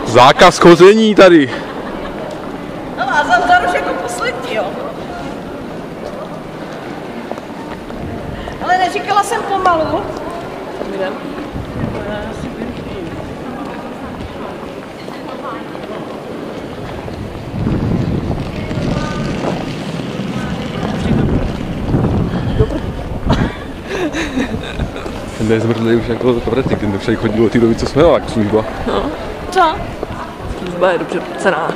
Zákaz chození tady. No a zavřadu jako poslední, jo. Ale neříkala jsem pomalu. Jdem. Ten je zmrzlý už jako koretik, ten však chodilo ty doby, co jsme jak služba. No. Co? Služba je dobře cená.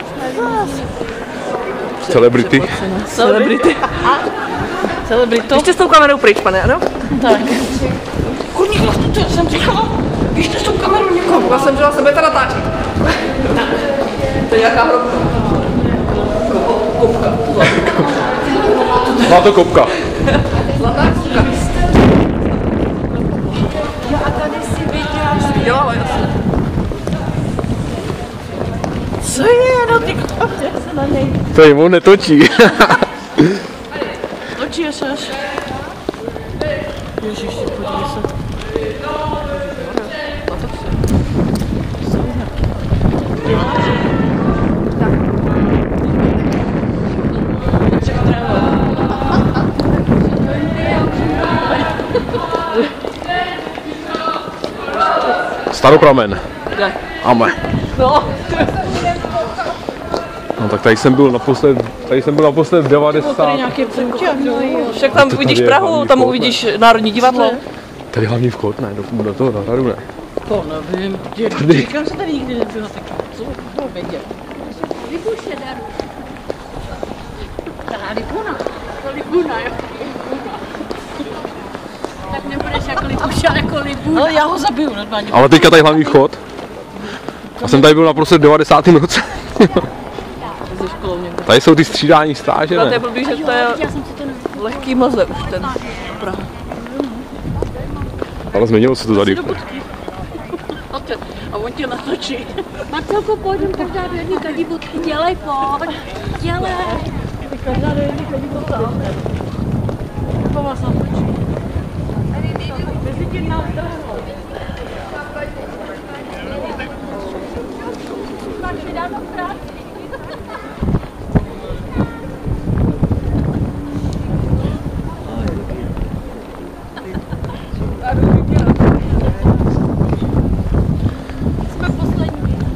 Celebrity. Celebrity. Celebrito? Ještě s tou kamerou pryč, pane, ano? Tak. Kurník, to jsem říkala, běžte s tou kamerou někomu. Já jsem říkala, sebe to natáčí. To je nějaká hrobka. Kopka. Má to kopka. Zlatá kopka. Jo, a tady si viděla. Dělala, jasně. Co je, no ty kopě se na něj. To jim on netočí. Točí je seš. Ježiši, podívej se. Staropramen. Kde? Ame. No. No tak tady jsem byl naposled v 90. Tady nějaké půjče. Však tam To uvidíš tady je Prahu, hlavní tam vchod, uvidíš Národní divadlo. Tady hlavní vchod, ne, do toho na hradu ne. To nevím. Říkám se tady nikdy nebyla, tak co to vědět. Libuše daru. Tahle libuna. To libuna, jo. Tak nebudeš jako libuše, ale jako libuna. Ale já ho zabiju normálně. Ale teďka tady hlavní vchod. A jsem tady byl naprosto v 90. roce. Ze školou někde. Tady jsou ty střídání stáže, To je ne? blbý, že to je Já jsem si to nevěděla. lehký mlze už ten Praha. Ale změnilo se to tady. A on tě natočí. Marcelko, pojď, každá do jedné kadí vodky, dělej, pojď. Dělej. Každá do jedné chodí to tam. To vás natočí. Mezi tím nás trhnou. Máš vydáno práci.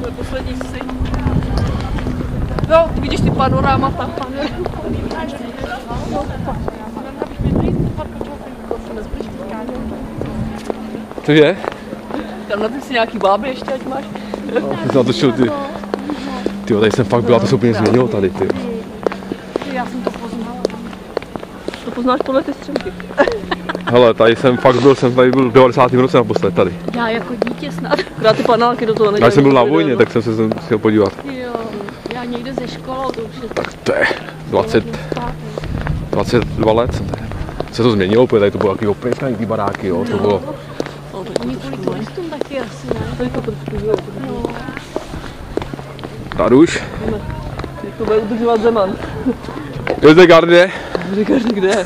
To je poslední si. Jo, vidíš ty panorámata. Cože? Tam na ty si nějaký báby ještě, ať máš. Ty jsi natočil ty. Tyjo, tady jsem fakt byla, to se úplně změnilo tady, ty. Já jsem to poznala. To poznáš podle ty střemky. Hele, tady jsem fakt byl, v 90. roce naposled tady. Já jako dítě snad. Akorát ty panáky do toho nedělají. Já jsem byl na moc vojně, video, tak jsem se chtěl podívat. Jo, já někde ze školou, to už je Tak to je 22 let jsem tady. Se to změnilo, protože tady to bylo takový opětný, ty baráky, jo, to bylo. No, tak oni kvůli turistům taky asi, ne? tady to trošku, jo. Tady už. To bude udržovat Zeman. Je zde gardě. Říkáš, kde?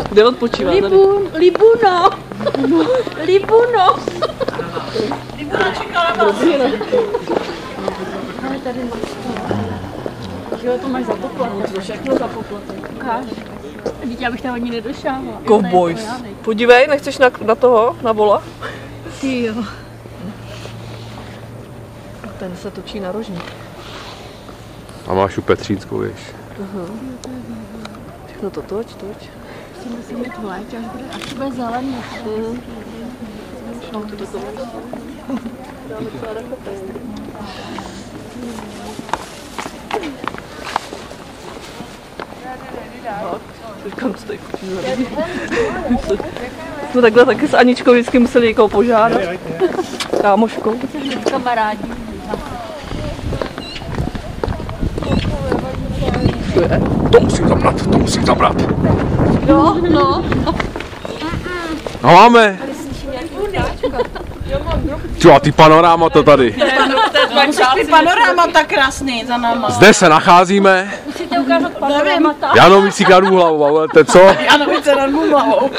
Kde odpočívá tady? Libuno. Libuno. Libuna čekala na vás. Ale tady máš to. Jo, to máš za poplatek. To všechno za poplatek. Ukáž. Vždyť já bych tam ani nedošáhla. Cowboys. Podívej, nechceš na toho, na vola? Ty jo. Ten se točí na rožník. A máš u Petřínskou, víš. Všechno to toč. Musíme si mít v létě, až bude zelený. No, to to dáme třeba rakopej. Kam stojí kučí. No takhle taky s Aničkou vždycky museli někoho požádat. Kámoškou. Kamarádi. To musím zabrat. No, no. A máme. Čo, a ty panorámata tady. Ty panorámata krásný za náma. Zde se nacházíme. Musíte ukázat panoramata. Janovicí nad Úhlavou, ale to co? Janovice nad Úhlavou.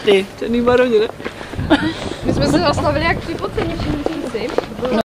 Ty, černý baroni, ne? My jsme se zastavili jak připocení, všichni